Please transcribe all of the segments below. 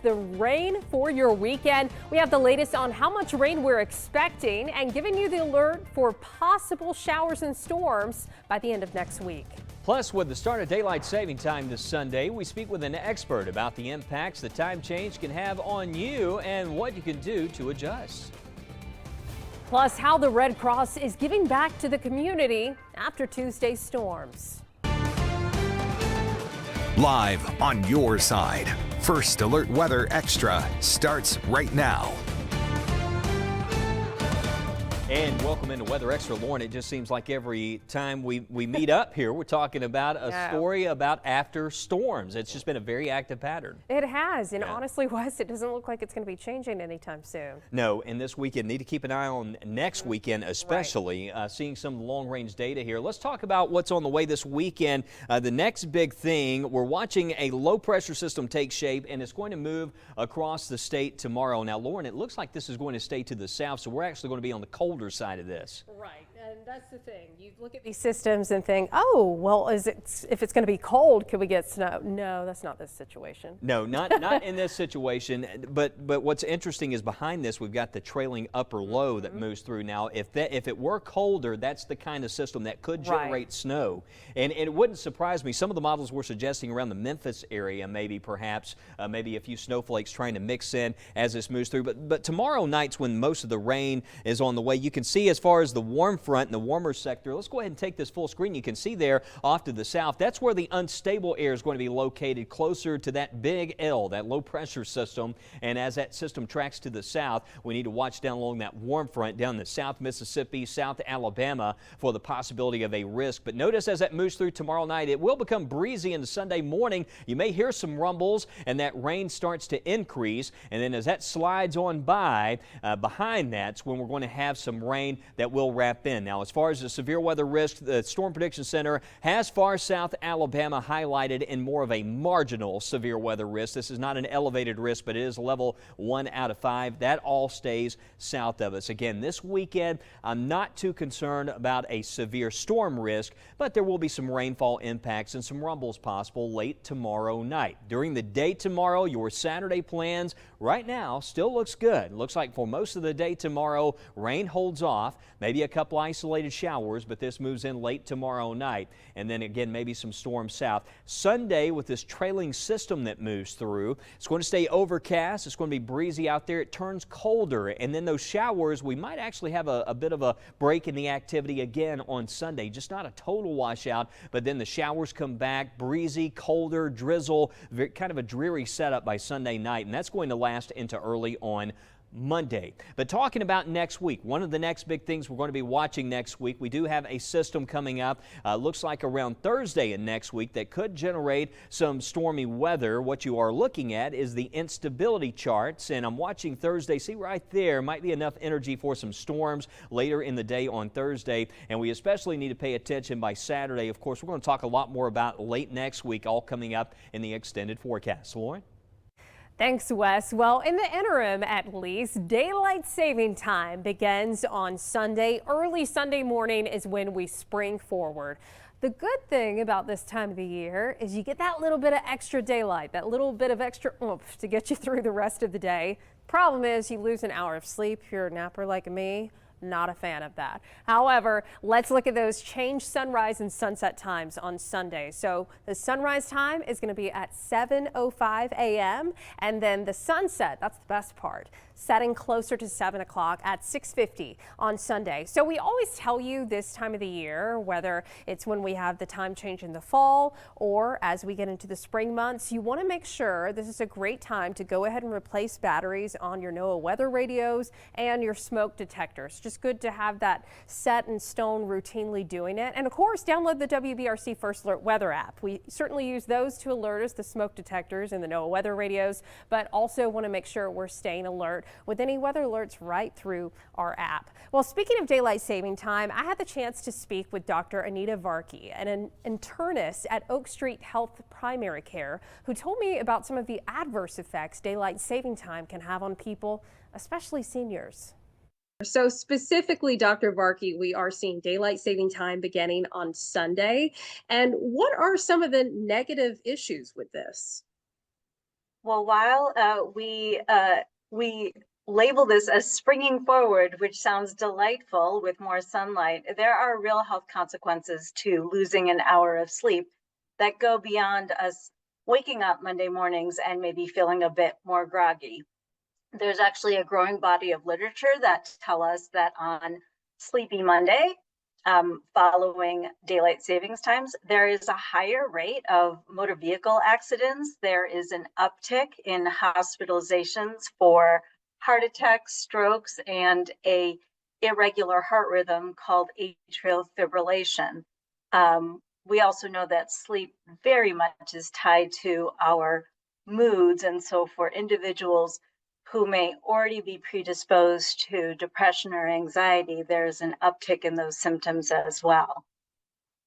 the rain for your weekend. We have the latest on how much rain we're expecting and giving you the alert for possible showers and storms by the end of next week. Plus, with the start of daylight saving time this Sunday, we speak with an expert about the impacts the time change can have on you and what you can do to adjust. Plus, how the Red Cross is giving back to the community after Tuesday's storms. Live on your side. First Alert Weather Extra starts right now. And welcome into Weather Extra. Lauren, it just seems like every time we meet up here, we're talking about a story about after storms. It's just been a very active pattern. It has, and honestly, Wes, it doesn't look like it's going to be changing anytime soon. No, and this weekend, need to keep an eye on next weekend, especially seeing some long-range data here. Let's talk about what's on the way this weekend. The next big thing, we're watching a low-pressure system take shape, and it's going to move across the state tomorrow. Now, Lauren, it looks like this is going to stay to the south, so we're actually going to be on the colder side of this. Right, and that's the thing. You look at these systems and think, oh, well, if it's going to be cold, could we get snow? No, that's not this situation. No, not in this situation. But what's interesting is behind this, we've got the trailing upper low that moves through. Now, if it were colder, that's the kind of system that could generate snow. And it wouldn't surprise me. Some of the models were suggesting around the Memphis area, perhaps a few snowflakes trying to mix in as this moves through. But tomorrow night's when most of the rain is on the way. You can see as far as the warm front and the warmer sector. Let's go ahead and take this full screen. You can see there off to the south. That's where the unstable air is going to be located, closer to that big L, that low pressure system. And as that system tracks to the south, we need to watch down along that warm front down the South Mississippi, South Alabama for the possibility of a risk. But notice as that moves through tomorrow night, it will become breezy into Sunday morning. You may hear some rumbles and that rain starts to increase. And then as that slides on by, behind that's when we're going to have some rain that will wrap in. Now, as far as the severe weather risk, the Storm Prediction Center has far south Alabama highlighted in more of a marginal severe weather risk. This is not an elevated risk, but it is level 1 out of 5. That all stays south of us. Again, this weekend, I'm not too concerned about a severe storm risk, but there will be some rainfall impacts and some rumbles possible late tomorrow night. During the day tomorrow, your Saturday plans right now still looks good. Looks like for most of the day tomorrow, rain holds off, maybe a couple isolated showers, but this moves in late tomorrow night. And then again, maybe some storms south. Sunday, with this trailing system that moves through, it's going to stay overcast. It's going to be breezy out there. It turns colder. And then those showers, we might actually have a bit of a break in the activity again on Sunday. Just not a total washout, but then the showers come back, breezy, colder, drizzle, kind of a dreary setup by Sunday night. And that's going to last into early on Monday. But talking about next week, one of the next big things we're going to be watching next week, we do have a system coming up, looks like around Thursday and next week, that could generate some stormy weather. What you are looking at is the instability charts, and I'm watching Thursday. See right there, might be enough energy for some storms later in the day on Thursday, and we especially need to pay attention by Saturday. Of course, we're going to talk a lot more about late next week, all coming up in the extended forecast. Lauren? Thanks, Wes. Well, in the interim, at least, daylight saving time begins on Sunday. Early Sunday morning is when we spring forward. The good thing about this time of the year is you get that little bit of extra daylight, that little bit of extra oomph to get you through the rest of the day. Problem is you lose an hour of sleep if you're a napper like me. Not a fan of that. However, let's look at those changed sunrise and sunset times on Sunday. So the sunrise time is going to be at 7:05 a.m. and then the sunset, that's the best part, setting closer to 7 o'clock at 6:50 on Sunday. So we always tell you this time of the year, whether it's when we have the time change in the fall or as we get into the spring months, you want to make sure this is a great time to go ahead and replace batteries on your NOAA weather radios and your smoke detectors. Just good to have that set in stone routinely doing it. And of course, download the WBRC First Alert Weather app. We certainly use those to alert us, the smoke detectors and the NOAA weather radios, but also want to make sure we're staying alert with any weather alerts right through our app. Well, speaking of daylight saving time, I had the chance to speak with Dr. Anita Varkey, an internist at Oak Street Health Primary Care, who told me about some of the adverse effects daylight saving time can have on people, especially seniors. So specifically, Dr. Varkey, we are seeing daylight saving time beginning on Sunday. And what are some of the negative issues with this? Well, while we label this as springing forward, which sounds delightful with more sunlight, there are real health consequences to losing an hour of sleep that go beyond us waking up Monday mornings and maybe feeling a bit more groggy. There's actually a growing body of literature that tell us that on Sleepy Monday, following daylight savings times, there is a higher rate of motor vehicle accidents. There is an uptick in hospitalizations for heart attacks, strokes, and a irregular heart rhythm called atrial fibrillation. We also know that sleep very much is tied to our moods. And so for individuals who may already be predisposed to depression or anxiety, there's an uptick in those symptoms as well.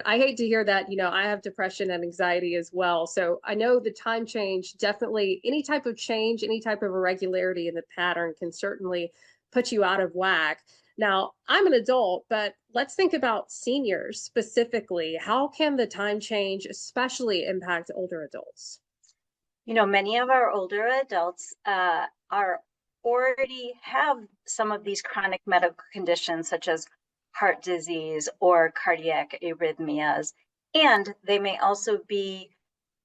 I hate to hear that. I have depression and anxiety as well. So I know the time change, definitely any type of change, any type of irregularity in the pattern can certainly put you out of whack. Now, I'm an adult, but let's think about seniors specifically. How can the time change especially impact older adults? Many of our older adults are already have some of these chronic medical conditions, such as heart disease or cardiac arrhythmias, and they may also be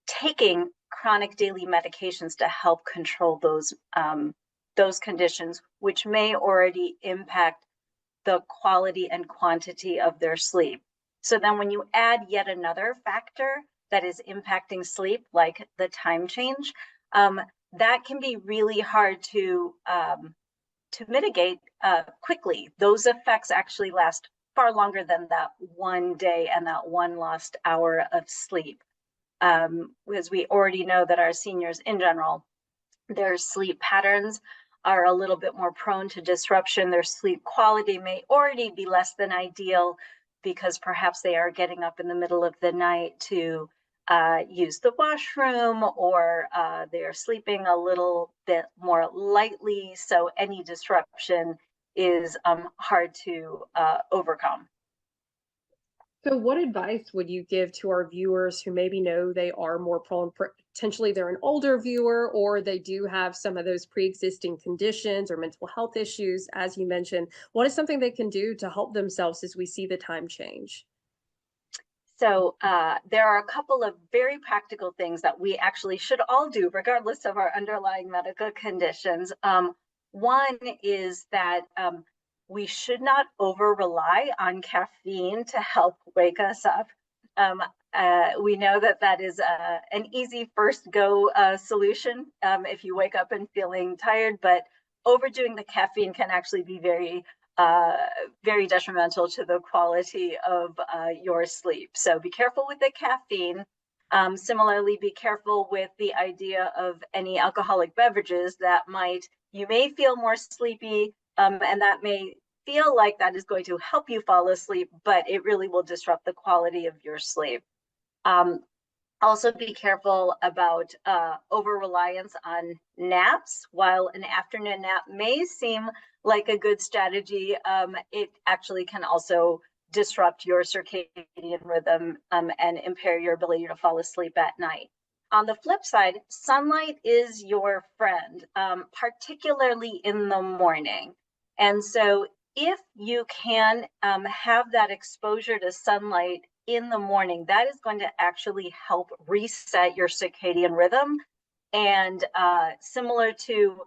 taking chronic daily medications to help control those conditions, which may already impact the quality and quantity of their sleep. So then when you add yet another factor that is impacting sleep, like the time change, that can be really hard to mitigate quickly. Those effects actually last far longer than that one day and that one lost hour of sleep. Because we already know that our seniors in general, their sleep patterns are a little bit more prone to disruption. Their sleep quality may already be less than ideal because perhaps they are getting up in the middle of the night to use the washroom, or they're sleeping a little bit more lightly. So any disruption is hard to overcome. So what advice would you give to our viewers who maybe know they are more prone, potentially they're an older viewer, or they do have some of those pre-existing conditions or mental health issues, as you mentioned? What is something they can do to help themselves as we see the time change? So there are a couple of very practical things that we actually should all do, regardless of our underlying medical conditions. One is that we should not over rely on caffeine to help wake us up. We know that that is an easy first go solution if you wake up and feeling tired, but overdoing the caffeine can actually be very detrimental to the quality of your sleep. So be careful with the caffeine. Similarly, be careful with the idea of any alcoholic beverages that you may feel more sleepy, and that may feel like that is going to help you fall asleep, but it really will disrupt the quality of your sleep. Also be careful about over-reliance on naps. While an afternoon nap may seem like a good strategy, it actually can also disrupt your circadian rhythm and impair your ability to fall asleep at night. On the flip side, sunlight is your friend, particularly in the morning. And so if you can have that exposure to sunlight in the morning, that is going to actually help reset your circadian rhythm. And similar to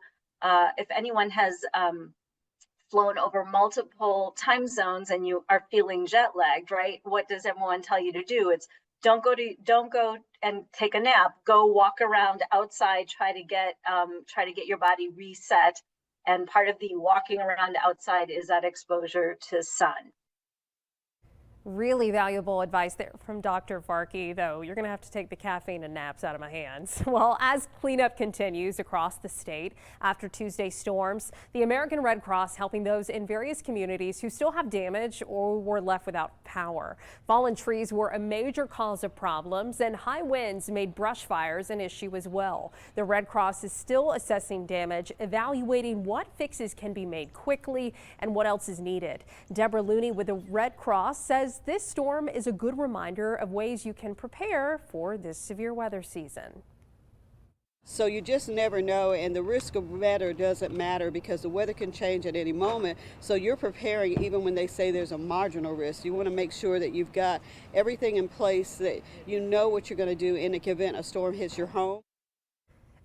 if anyone has flown over multiple time zones and you are feeling jet lagged, right? What does everyone tell you to do? It's don't go and take a nap. Go walk around outside. Try to get your body reset. And part of the walking around outside is that exposure to sun. Really valuable advice there from Dr. Varkey, though you're going to have to take the caffeine and naps out of my hands. Well, as cleanup continues across the state after Tuesday's storms, the American Red Cross helping those in various communities who still have damage or were left without power. Fallen trees were a major cause of problems, and high winds made brush fires an issue as well. The Red Cross is still assessing damage, evaluating what fixes can be made quickly and what else is needed. Deborah Looney with the Red Cross says this storm is a good reminder of ways you can prepare for this severe weather season. So you just never know, and the risk of weather doesn't matter because the weather can change at any moment. So you're preparing even when they say there's a marginal risk. You want to make sure that you've got everything in place, that you know what you're going to do in the event a storm hits your home.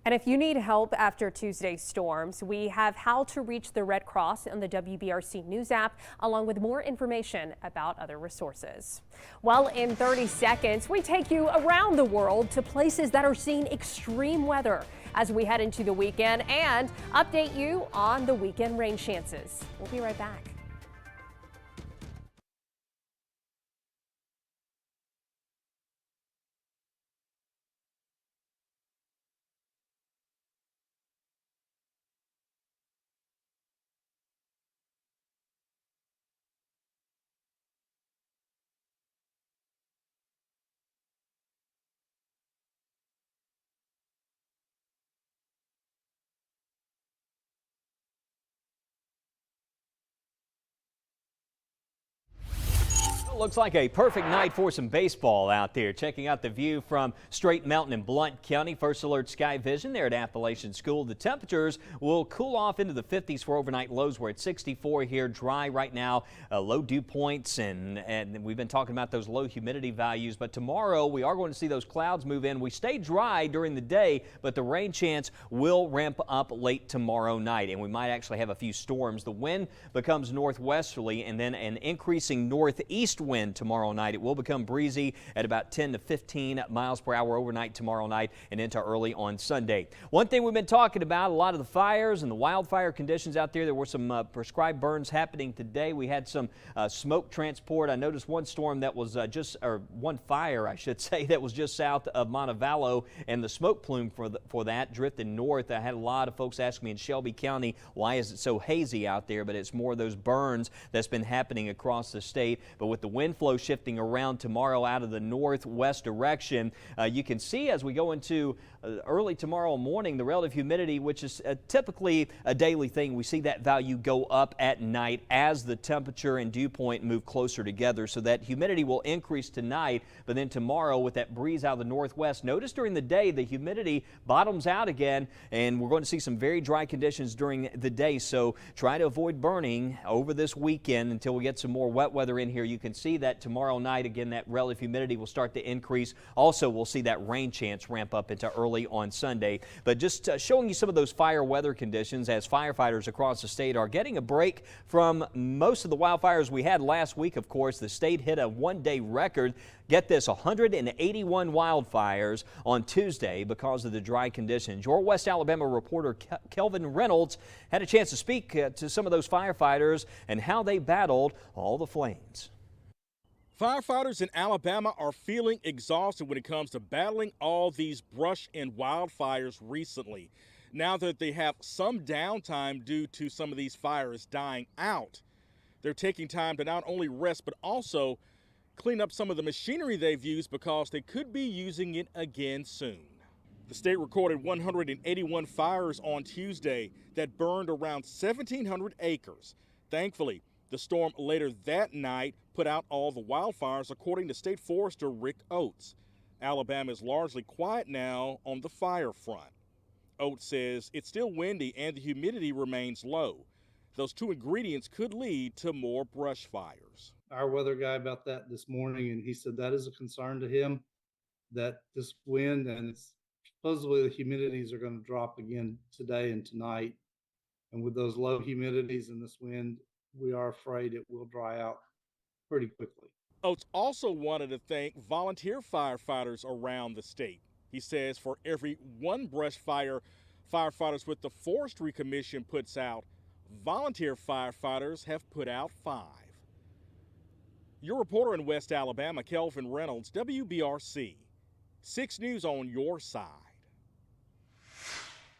And if you need help after Tuesday's storms, we have how to reach the Red Cross on the WBRC News app, along with more information about other resources. Well, in 30 seconds, we take you around the world to places that are seeing extreme weather as we head into the weekend and update you on the weekend rain chances. We'll be right back. Looks like a perfect night for some baseball out there. Checking out the view from Straight Mountain in Blount County. First Alert Sky Vision there at Appalachian School. The temperatures will cool off into the 50s for overnight lows. We're at 64 here, dry right now, low dew points, and we've been talking about those low humidity values. But tomorrow we are going to see those clouds move in. We stay dry during the day, but the rain chance will ramp up late tomorrow night, and we might actually have a few storms. The wind becomes northwesterly and then an increasing northeast wind tomorrow night. It will become breezy at about 10 to 15 miles per hour overnight tomorrow night and into early on Sunday. One thing we've been talking about, a lot of the fires and the wildfire conditions out there. There were some prescribed burns happening today. We had some smoke transport. I noticed one storm that was one fire, I should say, that was just south of Montevallo, and the smoke plume for that drifted north. I had a lot of folks asking me in Shelby County, why is it so hazy out there? But it's more of those burns that's been happening across the state. But with the wind flow shifting around tomorrow out of the northwest direction, you can see as we go into early tomorrow morning, the relative humidity, which is typically a daily thing, we see that value go up at night as the temperature and dew point move closer together. So that humidity will increase tonight, but then tomorrow with that breeze out of the northwest, notice during the day the humidity bottoms out again, and we're going to see some very dry conditions during the day. So try to avoid burning over this weekend until we get some more wet weather in here. You can see that tomorrow night, again, that relative humidity will start to increase. Also, we'll see that rain chance ramp up into early on Sunday. But just showing you some of those fire weather conditions as firefighters across the state are getting a break from most of the wildfires we had last week. Of course, the state hit a one-day record. Get this, 181 wildfires on Tuesday because of the dry conditions. Your West Alabama reporter Kelvin Reynolds had a chance to speak to some of those firefighters and how they battled all the flames. Firefighters in Alabama are feeling exhausted when it comes to battling all these brush and wildfires recently. Now that they have some downtime due to some of these fires dying out, they're taking time to not only rest but also clean up some of the machinery they've used because they could be using it again soon. The state recorded 181 fires on Tuesday that burned around 1,700 acres. Thankfully, the storm later that night put out all the wildfires, according to State Forester Rick Oates. Alabama is largely quiet now on the fire front. Oates says it's still windy and the humidity remains low. Those two ingredients could lead to more brush fires. Our weather guy about that this morning, and he said that is a concern to him, that this wind and supposedly the humidities are going to drop again today and tonight. And with those low humidities and this wind, we are afraid it will dry out pretty quickly. Oates also wanted to thank volunteer firefighters around the state. He says for every one brush fire firefighters with the Forestry Commission puts out, volunteer firefighters have put out 5. Your reporter in West Alabama, Kelvin Reynolds, WBRC. 6 News on your side.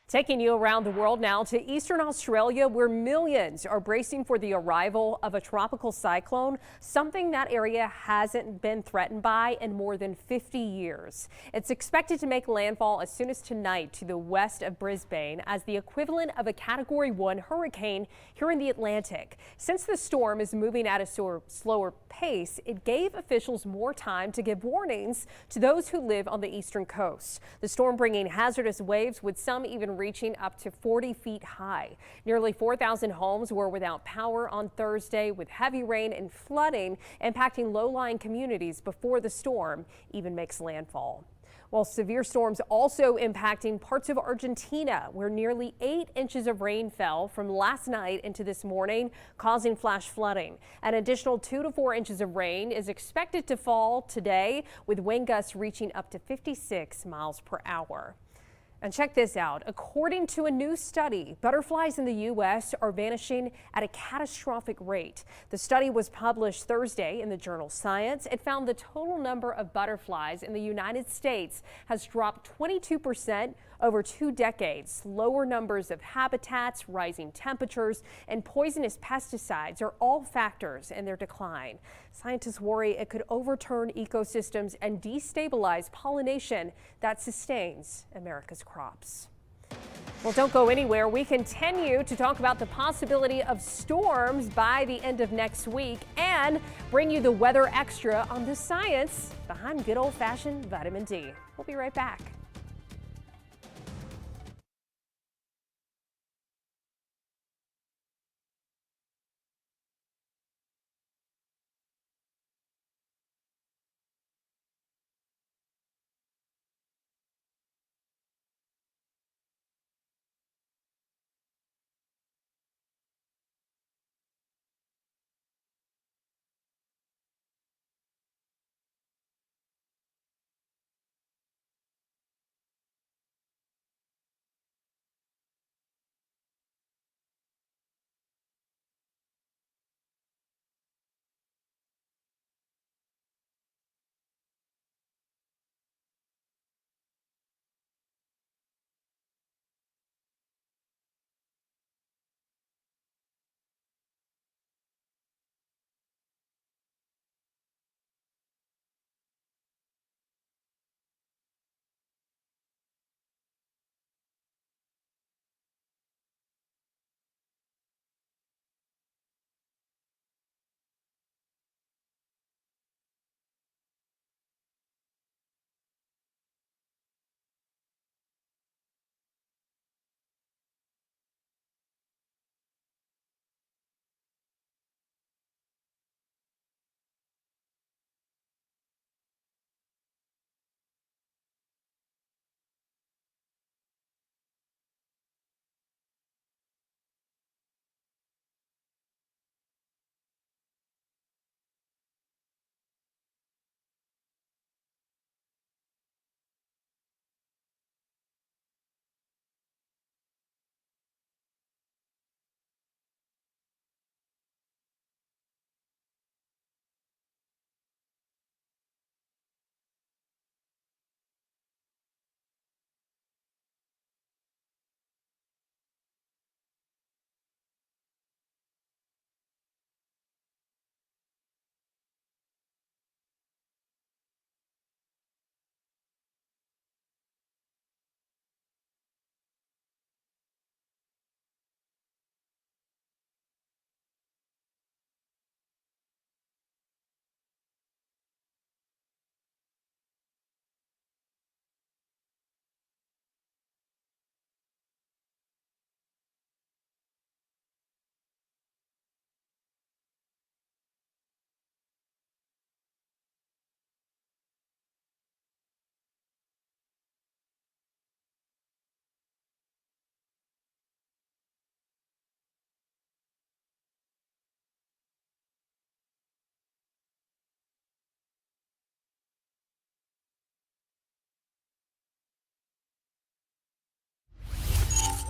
Taking you around the world now to eastern Australia, where millions are bracing for the arrival of a tropical cyclone, something that area hasn't been threatened by in more than 50 years. It's expected to make landfall as soon as tonight to the west of Brisbane as the equivalent of a Category 1 hurricane here in the Atlantic. Since the storm is moving at a slower pace, it gave officials more time to give warnings to those who live on the eastern coast. The storm bringing hazardous waves, with some even reaching up to 40 feet high. Nearly 4,000 homes were without power on Thursday, with heavy rain and flooding impacting low-lying communities before the storm even makes landfall. While severe storms also impacting parts of Argentina, where nearly 8 inches of rain fell from last night into this morning, causing flash flooding. An additional 2 to 4 inches of rain is expected to fall today, with wind gusts reaching up to 56 miles per hour. And check this out. According to a new study, butterflies in the U.S. are vanishing at a catastrophic rate. The study was published Thursday in the journal Science. It found the total number of butterflies in the United States has dropped 22% over 2 decades. Lower numbers of habitats, rising temperatures, and poisonous pesticides are all factors in their decline. Scientists worry it could overturn ecosystems and destabilize pollination that sustains America's crops. Well, don't go anywhere. We continue to talk about the possibility of storms by the end of next week and bring you the weather extra on the science behind good old-fashioned vitamin D. We'll be right back.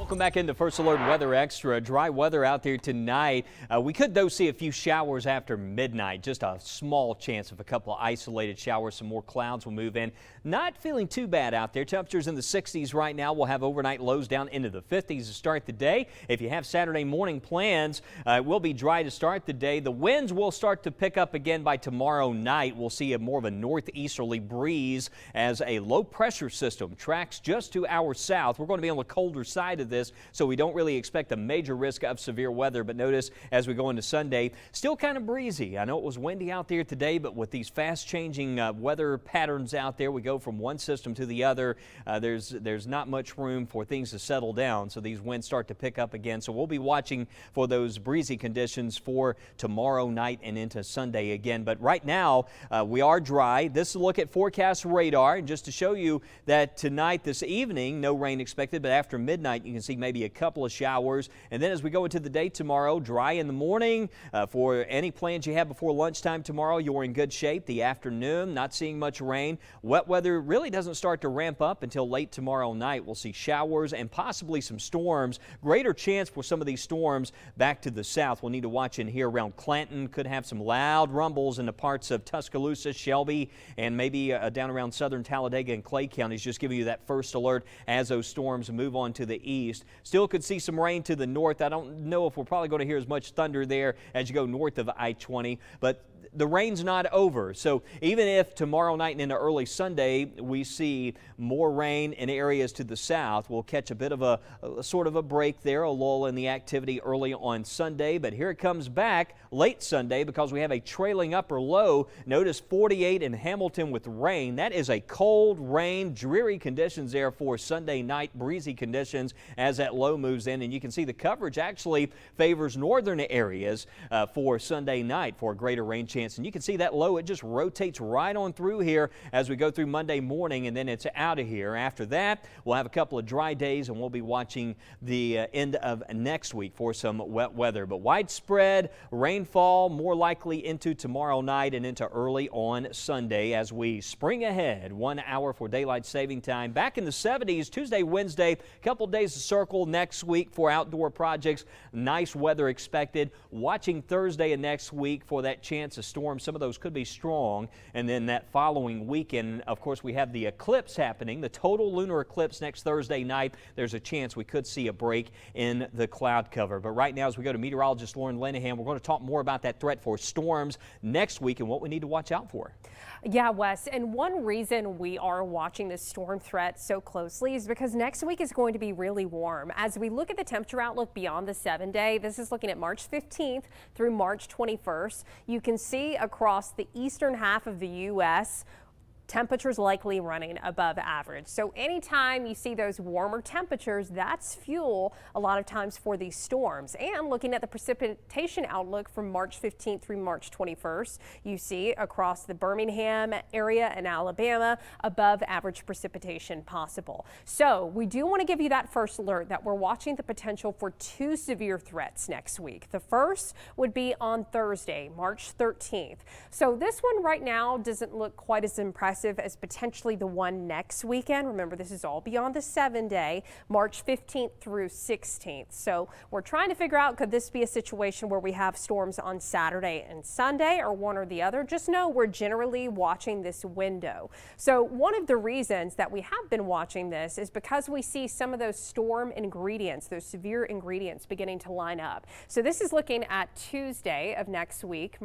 Welcome back into First Alert Weather Extra. Dry weather out there tonight. We could, though, see a few showers after midnight. Just a small chance of a couple of isolated showers. Some more clouds will move in. Not feeling too bad out there. Temperatures in the 60s right now. We'll have overnight lows down into the 50s to start the day. If you have Saturday morning plans, it will be dry to start the day. The winds will start to pick up again by tomorrow night. We'll see more of a northeasterly breeze as a low pressure system tracks just to our south. We're going to be on the colder side of this, so we don't really expect a major risk of severe weather. But notice as we go into Sunday, still kind of breezy. I know it was windy out there today, but with these fast changing weather patterns out there, we go from one system to the other. There's not much room for things to settle down, so these winds start to pick up again. So we'll be watching for those breezy conditions for tomorrow night and into Sunday again. But right now, we are dry. This is a look at forecast radar, and just to show you that tonight, this evening, no rain expected, but after midnight, you can see maybe a couple of showers. And then as we go into the day tomorrow, dry in the morning. For any plans you have before lunchtime tomorrow, you're in good shape. The afternoon, not seeing much rain. Wet weather really doesn't start to ramp up until late tomorrow night. We'll see showers and possibly some storms. Greater chance for some of these storms back to the south. We'll need to watch in here around Clanton. Could have some loud rumbles in the parts of Tuscaloosa, Shelby, and maybe down around southern Talladega and Clay counties. Just giving you that first alert as those storms move on to the east. Still could see some rain to the north. I don't know if we're probably going to hear as much thunder there as you go north of I-20, but the rain's not over. So even if tomorrow night and into early Sunday we see more rain in areas to the south, we'll catch a bit of a sort of a break there, a lull in the activity early on Sunday. But here it comes back late Sunday because we have a trailing upper low. Notice 48 in Hamilton with rain. That is a cold, rain, dreary conditions there for Sunday night, breezy conditions as that low moves in. And you can see the coverage actually favors northern areas for Sunday night for a greater rain chance. And you can see that low, it just rotates right on through here as we go through Monday morning, and then it's out of here. After that, we'll have a couple of dry days, and we'll be watching the end of next week for some wet weather. But widespread rainfall more likely into tomorrow night and into early on Sunday as we spring ahead 1 hour for daylight saving time. Back in the 70s, Tuesday, Wednesday, a couple days to circle next week for outdoor projects. Nice weather expected. Watching Thursday and next week for that chance of storms. Some of those could be strong. And then that following weekend, of course, we have the eclipse happening, the total lunar eclipse next Thursday night. There's a chance we could see a break in the cloud cover. But right now, as we go to meteorologist Lauren Linehan, we're going to talk more about that threat for storms next week and what we need to watch out for. Yeah, Wes, and one reason we are watching this storm threat so closely is because next week is going to be really warm. As we look at the temperature outlook beyond the 7-day, this is looking at March 15th through March 21st. You can see across the eastern half of the U.S., temperatures likely running above average. So anytime you see those warmer temperatures, that's fuel a lot of times for these storms. And looking at the precipitation outlook from March 15th through March 21st, you see across the Birmingham area and Alabama, above average precipitation possible. So we do want to give you that first alert that we're watching the potential for 2 severe threats next week. The first would be on Thursday, March 13th. So this one right now doesn't look quite as impressive as potentially the one next weekend. Remember, this is all beyond the 7-day, March 15th through 16th. So we're trying to figure out, could this be a situation where we have storms on Saturday and Sunday, or one or the other? Just know we're generally watching this window. So one of the reasons that we have been watching this is because we see some of those storm ingredients, those severe ingredients beginning to line up. So this is looking at Tuesday of next week,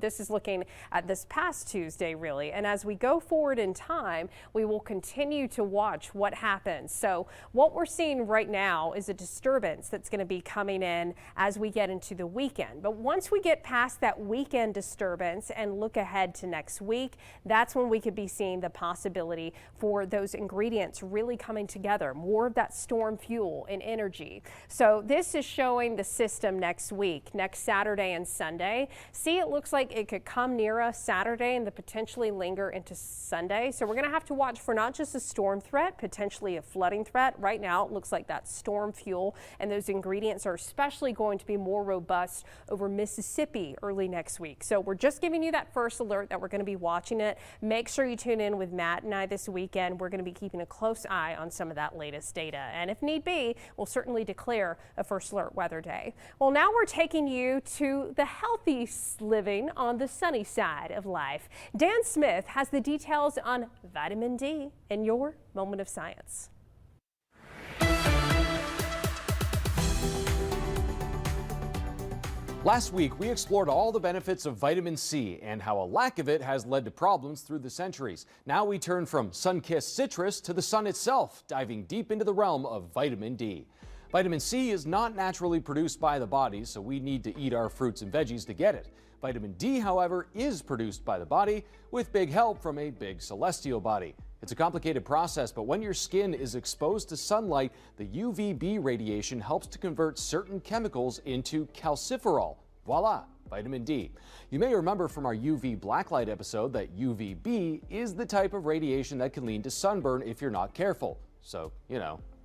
this is looking at this past Tuesday, really. And as we go forward in time, we will continue to watch what happens. So what we're seeing right now is a disturbance that's going to be coming in as we get into the weekend. But once we get past that weekend disturbance and look ahead to next week, that's when we could be seeing the possibility for those ingredients really coming together, more of that storm fuel and energy. So this is showing the system next week, next Saturday and Sunday. See, it looks like it could come near us Saturday and then potentially linger into Sunday. So we're going to have to watch for not just a storm threat, potentially a flooding threat. Right now, it looks like that storm fuel and those ingredients are especially going to be more robust over Mississippi early next week. So we're just giving you that first alert that we're going to be watching it. Make sure you tune in with Matt and I this weekend. We're going to be keeping a close eye on some of that latest data. And if need be, we'll certainly declare a first alert weather day. Well, now we're taking you to the healthy living on the sunny side of life. Dan Smith has the details on vitamin D in your moment of science. Last week, we explored all the benefits of vitamin C and how a lack of it has led to problems through the centuries. Now we turn from sun-kissed citrus to the sun itself, diving deep into the realm of vitamin D. Vitamin C is not naturally produced by the body, so we need to eat our fruits and veggies to get it. Vitamin D, however, is produced by the body with big help from a big celestial body. It's a complicated process, but when your skin is exposed to sunlight, the UVB radiation helps to convert certain chemicals into calciferol. Voila, vitamin D. You may remember from our UV blacklight episode that UVB is the type of radiation that can lead to sunburn if you're not careful. So,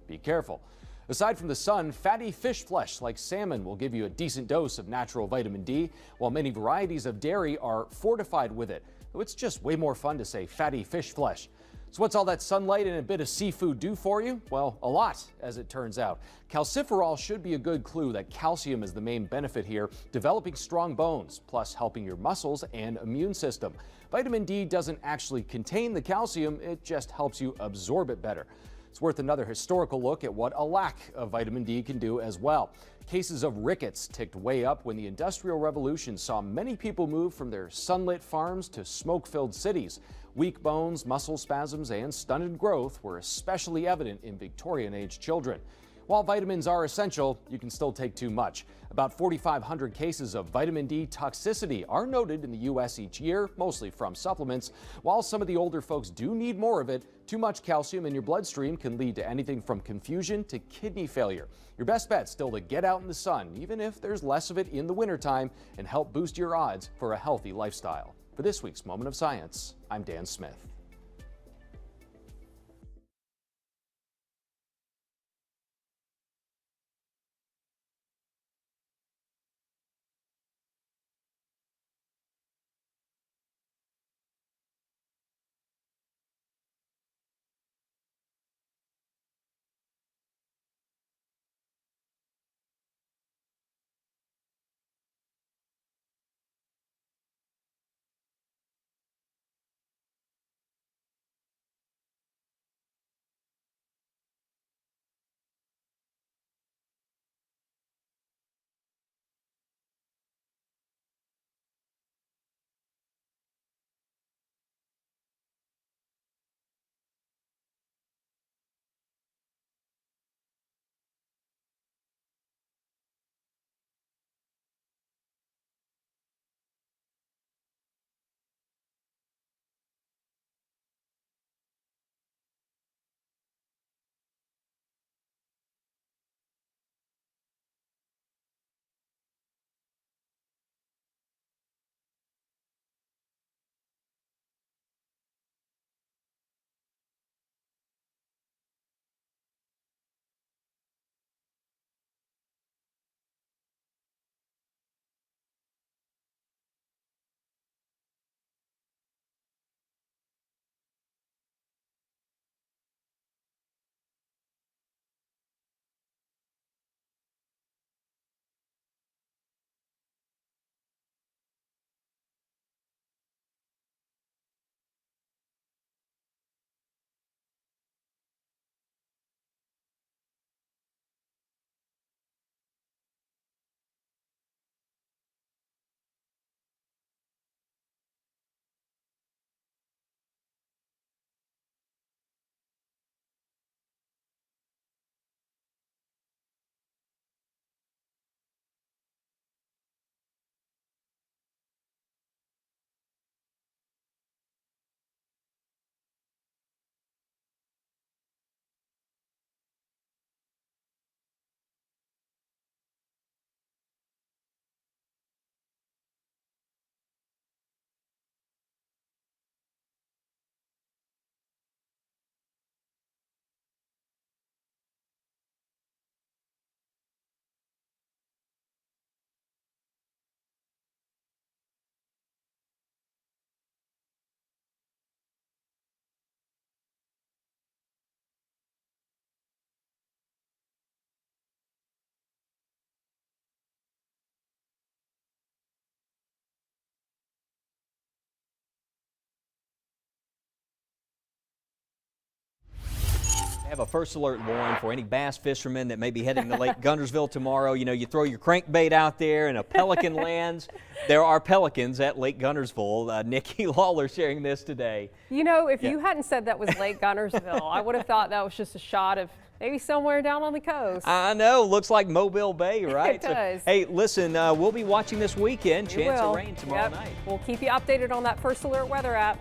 be careful. Aside from the sun, fatty fish flesh like salmon will give you a decent dose of natural vitamin D, while many varieties of dairy are fortified with it. Though it's just way more fun to say fatty fish flesh. So what's all that sunlight and a bit of seafood do for you? Well, a lot, as it turns out. Calciferol should be a good clue that calcium is the main benefit here, developing strong bones, plus helping your muscles and immune system. Vitamin D doesn't actually contain the calcium, it just helps you absorb it better. It's worth another historical look at what a lack of vitamin D can do as well. Cases of rickets ticked way up when the Industrial Revolution saw many people move from their sunlit farms to smoke-filled cities. Weak bones, muscle spasms, and stunted growth were especially evident in Victorian-age children. While vitamins are essential, you can still take too much. About 4,500 cases of vitamin D toxicity are noted in the U.S. each year, mostly from supplements. While some of the older folks do need more of it, too much calcium in your bloodstream can lead to anything from confusion to kidney failure. Your best bet still to get out in the sun, even if there's less of it in the wintertime, and help boost your odds for a healthy lifestyle. For this week's Moment of Science, I'm Dan Smith. have a first alert warning for any bass fishermen that may be heading to Lake Guntersville tomorrow. You know, you throw your crankbait out there and a pelican lands. There are pelicans at Lake Guntersville. Nikki Lawler sharing this today. You know, if you hadn't said that was Lake Guntersville, I would have thought that was just a shot of maybe somewhere down on the coast. I know, looks like Mobile Bay, right? It does. So, hey, listen, we'll be watching this weekend. Chance of rain tomorrow night. We'll keep you updated on that First Alert weather app.